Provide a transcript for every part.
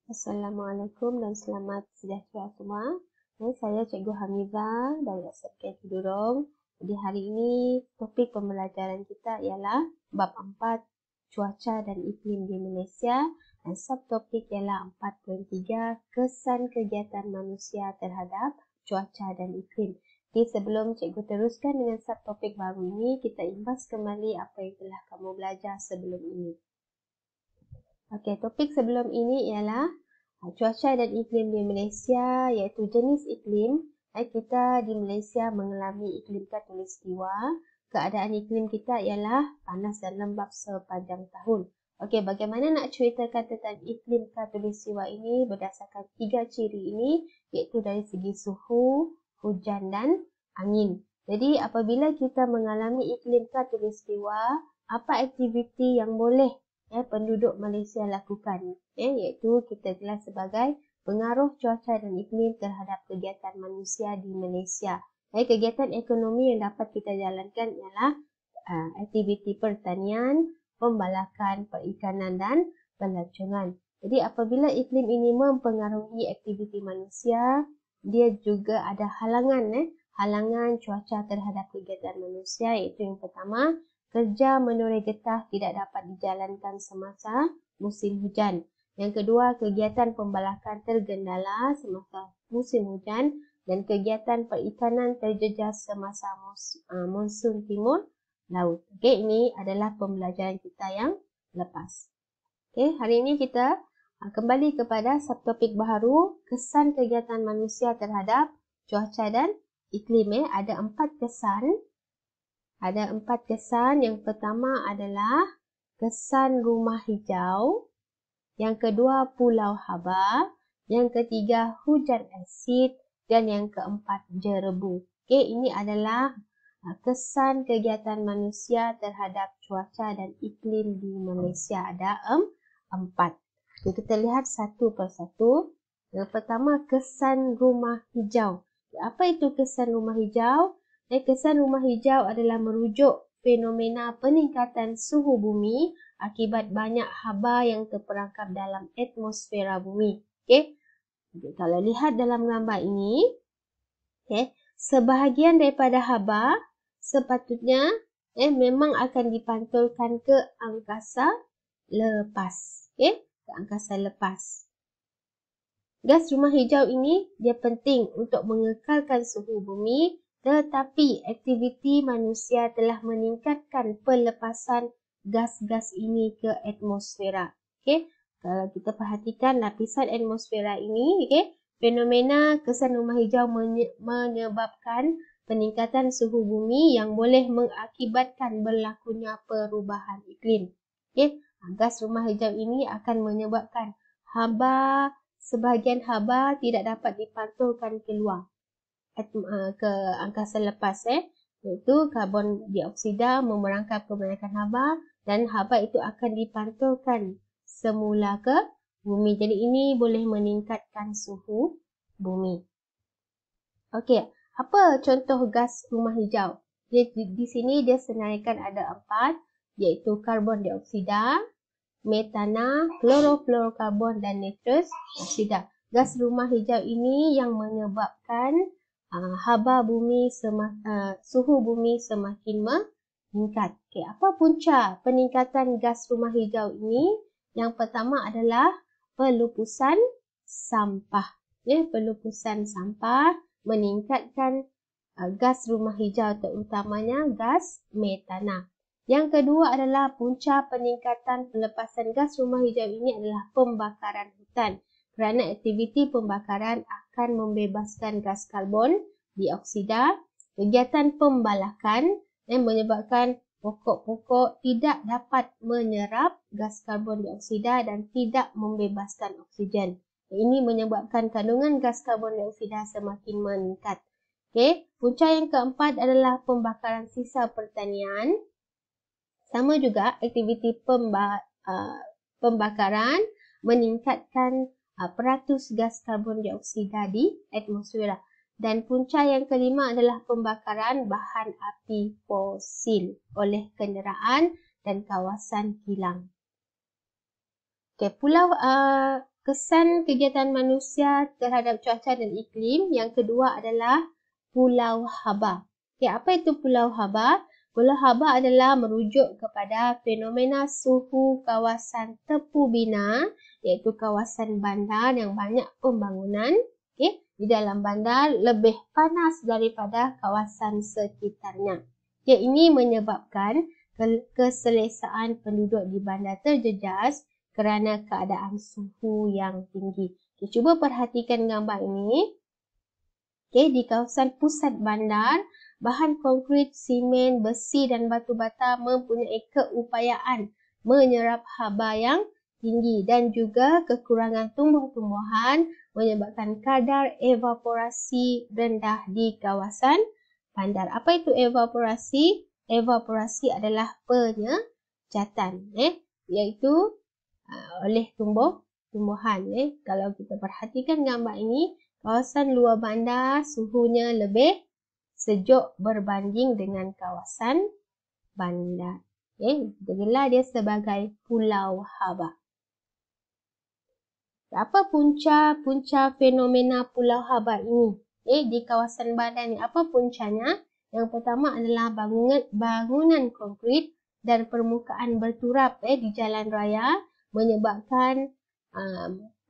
Assalamualaikum dan selamat sejahtera semua. Saya Cikgu Hamizah dari SMK Kidurong. Jadi hari ini topik pembelajaran kita ialah bab 4 cuaca dan iklim di Malaysia dan subtopik ialah 4.3 kesan kegiatan manusia terhadap cuaca dan iklim. Jadi sebelum Cikgu teruskan dengan subtopik baru ini, kita imbas kembali apa yang telah kamu belajar sebelum ini. Okey, topik sebelum ini ialah cuaca dan iklim di Malaysia, iaitu jenis iklim. Kita di Malaysia mengalami iklim khatulistiwa. Keadaan iklim kita ialah panas dan lembap sepanjang tahun. Okey, bagaimana nak ceritakan tentang iklim khatulistiwa ini berdasarkan 3 ciri ini, iaitu dari segi suhu, hujan dan angin. Jadi apabila kita mengalami iklim khatulistiwa, apa aktiviti yang boleh penduduk Malaysia lakukan, iaitu kita gelar sebagai pengaruh cuaca dan iklim terhadap kegiatan manusia di Malaysia. Kegiatan ekonomi yang dapat kita jalankan ialah aktiviti pertanian, pembalakan, perikanan dan pelancongan. Jadi apabila iklim ini mempengaruhi aktiviti manusia, dia juga ada halangan cuaca terhadap kegiatan manusia, iaitu yang pertama, kerja menurai getah tidak dapat dijalankan semasa musim hujan. Yang kedua, kegiatan pembalakan tergendala semasa musim hujan dan kegiatan perikanan terjejas semasa monsun timur laut. Okey, ini adalah pembelajaran kita yang lepas. Okey, hari ini kita kembali kepada subtopik baru, kesan kegiatan manusia terhadap cuaca dan iklim. Ada 4 kesan. Ada 4 kesan. Yang pertama adalah kesan rumah hijau. Yang kedua, pulau haba. Yang ketiga, hujan asid. Dan yang keempat, jerebu. Okey, ini adalah kesan kegiatan manusia terhadap cuaca dan iklim di Malaysia. Ada 4. Okay, kita lihat satu persatu. Yang pertama, kesan rumah hijau. Apa itu kesan rumah hijau? Kesan rumah hijau adalah merujuk fenomena peningkatan suhu bumi akibat banyak haba yang terperangkap dalam atmosfera bumi. Okey. Kalau lihat dalam gambar ini, sebahagian daripada haba sepatutnya memang akan dipantulkan ke angkasa lepas. Ke angkasa lepas. Gas rumah hijau ini dia penting untuk mengekalkan suhu bumi, tetapi aktiviti manusia telah meningkatkan pelepasan gas-gas ini ke atmosfera. Okey, kalau kita perhatikan lapisan atmosfera ini, fenomena kesan rumah hijau menyebabkan peningkatan suhu bumi yang boleh mengakibatkan berlakunya perubahan iklim. Gas rumah hijau ini akan menyebabkan sebahagian haba tidak dapat dipantulkan keluar ke angkasa lepas, iaitu karbon dioksida memerangkap kebanyakan haba dan haba itu akan dipantulkan semula ke bumi. Jadi ini boleh meningkatkan suhu bumi. Okey, apa contoh gas rumah hijau? Di sini dia senaraikan ada 4, iaitu karbon dioksida, metana, klorofluorokarbon dan nitrous oksida. Gas rumah hijau ini yang menyebabkan haba bumi suhu bumi semakin meningkat. Okey, apa punca peningkatan gas rumah hijau ini? Yang pertama adalah pelupusan sampah. Pelupusan sampah meningkatkan gas rumah hijau, terutamanya gas metana. Yang kedua adalah punca peningkatan pelepasan gas rumah hijau ini adalah pembakaran hutan. Kerana aktiviti pembakaran akan membebaskan gas karbon dioksida. Kegiatan pembalakan yang menyebabkan pokok-pokok tidak dapat menyerap gas karbon dioksida dan tidak membebaskan oksigen. Ini menyebabkan kandungan gas karbon dioksida semakin meningkat. Okey, punca yang keempat adalah pembakaran sisa pertanian. Sama juga aktiviti pembakaran meningkatkan peratus gas karbon dioksida di atmosfera. Dan punca yang kelima adalah pembakaran bahan api fosil oleh kenderaan dan kawasan kilang. Okey, kesan kegiatan manusia terhadap cuaca dan iklim. Yang kedua adalah pulau haba. Okay, apa itu pulau haba? Pulau haba adalah merujuk kepada fenomena suhu kawasan tepu bina, iaitu kawasan bandar yang banyak pembangunan. Okay, di dalam bandar lebih panas daripada kawasan sekitarnya. Okay, ini menyebabkan keselesaan penduduk di bandar terjejas kerana keadaan suhu yang tinggi. Okay, cuba perhatikan gambar ini. Okay, di kawasan pusat bandar, bahan konkrit, simen, besi dan batu bata mempunyai keupayaan menyerap haba yang tinggi dan juga kekurangan tumbuh-tumbuhan menyebabkan kadar evaporasi rendah di kawasan bandar. Apa itu evaporasi? Evaporasi adalah penyecatan, iaitu oleh tumbuhan. Kalau kita perhatikan gambar ini, kawasan luar bandar suhunya lebih sejuk berbanding dengan kawasan bandar. Kita gelar dia sebagai pulau haba. Apa punca fenomena pulau haba ini? Di kawasan bandar ni, apa puncanya? Yang pertama adalah bangunan konkrit dan permukaan berturap di jalan raya menyebabkan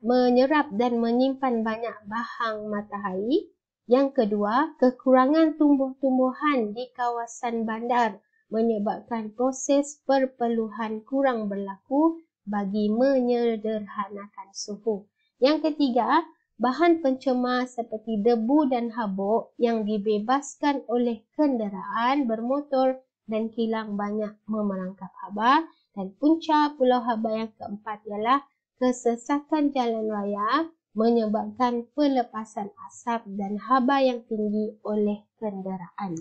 menyerap dan menyimpan banyak bahang matahari. Yang kedua, kekurangan tumbuh-tumbuhan di kawasan bandar menyebabkan proses perpeluhan kurang berlaku bagi menyederhanakan suhu. Yang ketiga, bahan pencemar seperti debu dan habuk yang dibebaskan oleh kenderaan bermotor dan kilang banyak memerangkap haba. Dan punca pulau haba yang keempat ialah kesesakan jalan raya menyebabkan pelepasan asap dan haba yang tinggi oleh kenderaan.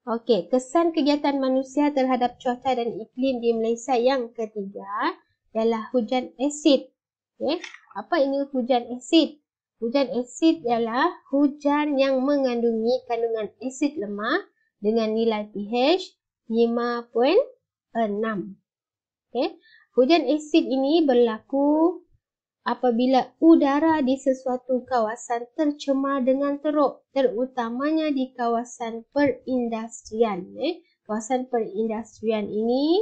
Okey, kesan kegiatan manusia terhadap cuaca dan iklim di Malaysia yang ketiga ialah hujan asid. Apa ini hujan asid? Hujan asid ialah hujan yang mengandungi kandungan asid lemah dengan nilai pH 5.6. Hujan asid ini berlaku apabila udara di sesuatu kawasan tercemar dengan teruk, terutamanya di kawasan perindustrian. Kawasan perindustrian ini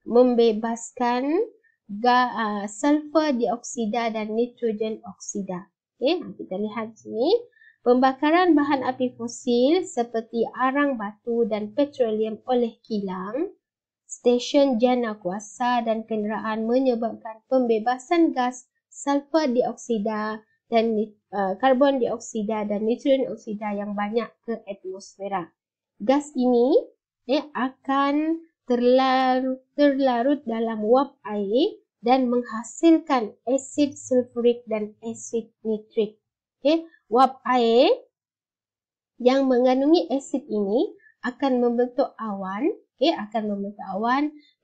membebaskan sulfur dioksida dan nitrogen oksida. Kita lihat sini. Pembakaran bahan api fosil seperti arang batu dan petroleum oleh kilang, stesen jana kuasa dan kenderaan menyebabkan pembebasan gas sulfur dioksida dan karbon dioksida dan nitrogen oksida yang banyak ke atmosfera. Gas ini akan terlarut dalam wap air dan menghasilkan asid sulfurik dan asid nitrik. Wap air yang mengandungi asid ini akan membentuk awan,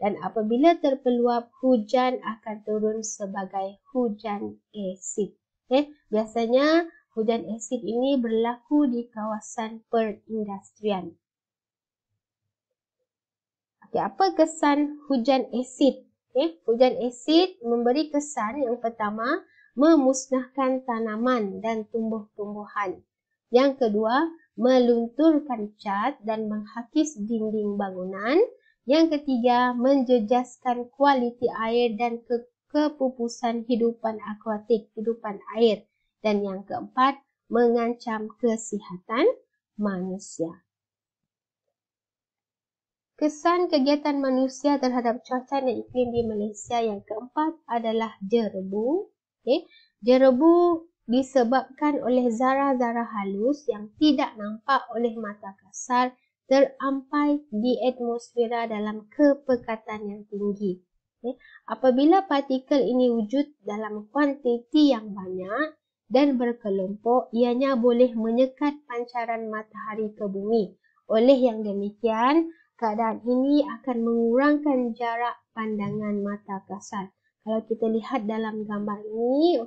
dan apabila terpeluap hujan akan turun sebagai hujan asid. Biasanya hujan asid ini berlaku di kawasan perindustrian. Apa kesan hujan asid? Hujan asid memberi kesan yang pertama, memusnahkan tanaman dan tumbuh-tumbuhan. Yang kedua, melunturkan cat dan menghakis dinding bangunan. Yang ketiga, menjejaskan kualiti air dan kepupusan hidupan akuatik, hidupan air. Dan yang keempat, mengancam kesihatan manusia. Kesan kegiatan manusia terhadap cuaca dan iklim di Malaysia yang keempat adalah jerebu. Jerebu disebabkan oleh zarah-zarah halus yang tidak nampak oleh mata kasar terampai di atmosfera dalam kepekatan yang tinggi. Apabila partikel ini wujud dalam kuantiti yang banyak dan berkelompok, ianya boleh menyekat pancaran matahari ke bumi. Oleh yang demikian, keadaan ini akan mengurangkan jarak pandangan mata kasar. Kalau kita lihat dalam gambar ini,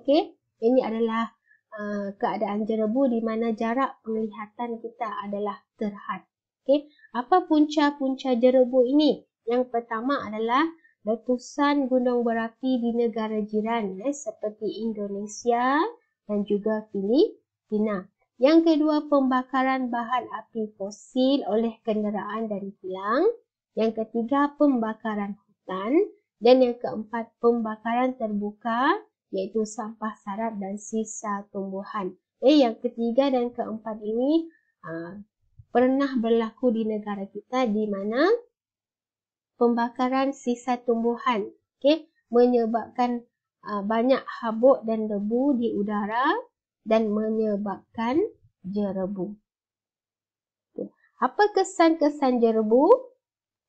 ini adalah keadaan jerebu di mana jarak penglihatan kita adalah terhad. Apa punca-punca jerebu ini? Yang pertama adalah letusan gunung berapi di negara jiran seperti Indonesia dan juga Filipina. Yang kedua, pembakaran bahan api fosil oleh kenderaan dan kilang. Yang ketiga, pembakaran hutan. Dan yang keempat, pembakaran terbuka iaitu sampah sarat dan sisa tumbuhan. Yang ketiga dan keempat ini pernah berlaku di negara kita di mana pembakaran sisa tumbuhan menyebabkan banyak habuk dan debu di udara dan menyebabkan jerebu. Apa kesan-kesan jerebu?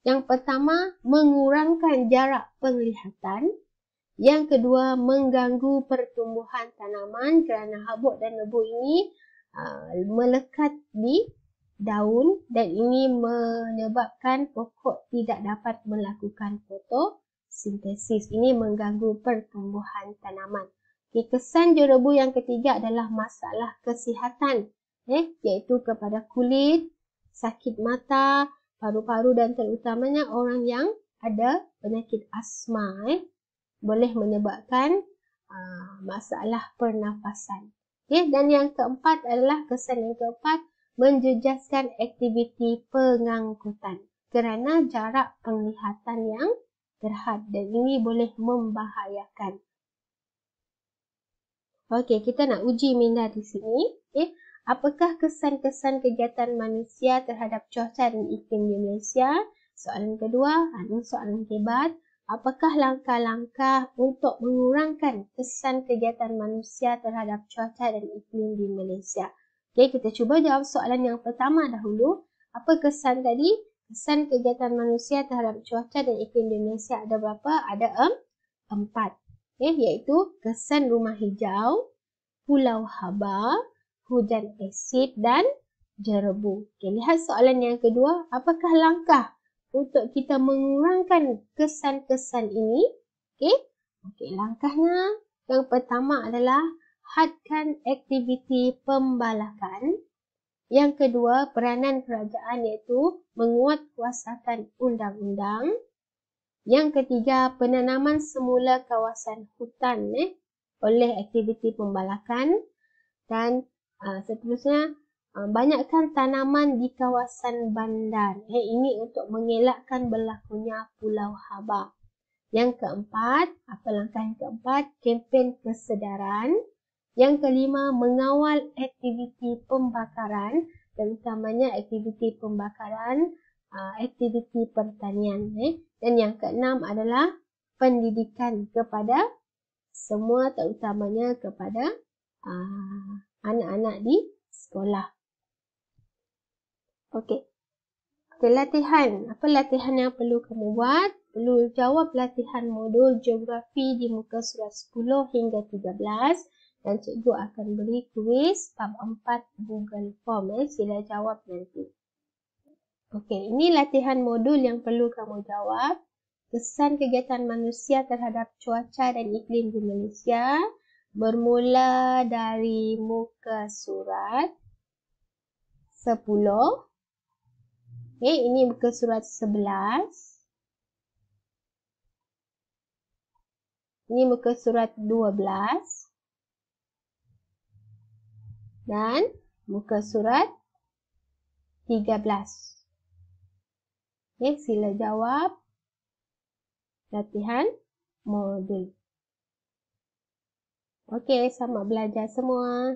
Yang pertama, mengurangkan jarak penglihatan. Yang kedua, mengganggu pertumbuhan tanaman kerana habuk dan debu ini melekat di daun dan ini menyebabkan pokok tidak dapat melakukan fotosintesis. Ini mengganggu pertumbuhan tanaman. Kesan jerebu yang ketiga adalah masalah kesihatan, iaitu kepada kulit, sakit mata, paru-paru dan terutamanya orang yang ada penyakit asma boleh menyebabkan masalah pernafasan. Dan yang keempat adalah kesan yang keempat, menjejaskan aktiviti pengangkutan kerana jarak penglihatan yang terhad dan ini boleh membahayakan. Okey, kita nak uji minda di sini. Apakah kesan-kesan kegiatan manusia terhadap cuaca dan iklim di Malaysia? Soalan kedua, ini soalan hebat. Apakah langkah-langkah untuk mengurangkan kesan kegiatan manusia terhadap cuaca dan iklim di Malaysia? Kita cuba jawab soalan yang pertama dahulu. Apa kesan tadi? Kesan kegiatan manusia terhadap cuaca dan iklim di Malaysia ada berapa? Ada 4. Iaitu kesan rumah hijau, pulau haba, hujan asid dan jerebu. Lihat soalan yang kedua. Apakah langkah untuk kita mengurangkan kesan-kesan ini? Langkahnya yang pertama adalah hadkan aktiviti pembalakan. Yang kedua, peranan kerajaan iaitu menguatkuasakan undang-undang. Yang ketiga, penanaman semula kawasan hutan oleh aktiviti pembalakan. Dan seterusnya, banyakkan tanaman di kawasan bandar. Ini untuk mengelakkan berlakunya pulau haba. Yang keempat, apa langkah yang keempat? Kempen kesedaran. Yang kelima, mengawal aktiviti pembakaran dan utamanya aktiviti pembakaran, aktiviti pertanian. Dan yang keenam adalah pendidikan kepada semua, terutamanya kepada anak-anak di sekolah. Okey, latihan. Apa latihan yang perlu kamu buat? Perlu jawab latihan modul geografi di muka surat 10 hingga 13 dan cikgu akan beri kuis bab 4 Google Form. Sila jawab nanti. Okey, ini latihan modul yang perlu kamu jawab. Kesan kegiatan manusia terhadap cuaca dan iklim di Malaysia bermula dari muka surat 10. Ini muka surat 11. Ini muka surat 12. Dan muka surat 13. Sila jawab latihan modul. Okey, selamat belajar semua.